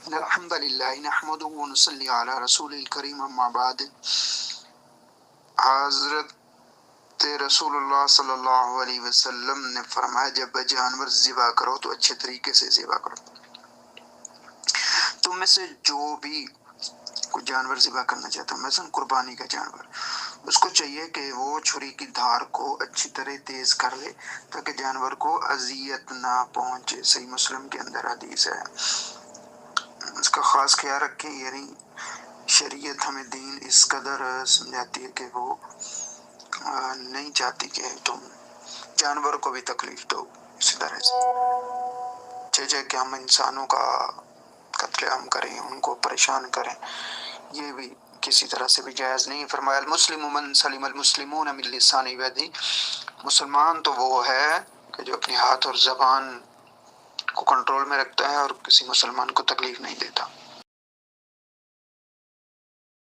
الحمد للہ نحمده ونصلی علی رسول الکریم اما بعد۔ حضرت رسول اللہ صلی اللہ علیہ وسلم نے فرمایا جب جانور ذبح کرو تو اچھے طریقے سے ذبح کرو۔ تم میں سے جو بھی کوئی جانور ذبح کرنا چاہتا ہے، مثلا قربانی کا جانور، اس کو چاہیے کہ وہ چھری کی دھار کو اچھی طرح تیز کر لے تاکہ جانور کو اذیت نہ پہنچے۔ صحیح مسلم کے اندر حدیث ہے، اس کا خاص خیال رکھیں۔ یعنی شریعت ہمیں دین اس قدر سمجھاتی ہے کہ وہ نہیں چاہتی کہ تم جانور کو بھی تکلیف دو اسی طرح سے، جیسے کہ ہم انسانوں کا قتل عام کریں، ان کو پریشان کریں، یہ بھی کسی طرح سے بھی جائز نہیں۔ فرمایا المسلم من سلم المسلمون من لسانہ و یدہ، مسلمان تو وہ ہے کہ جو اپنے ہاتھ اور زبان کو کنٹرول میں رکھتا ہے اور کسی مسلمان کو تکلیف نہیں دیتا۔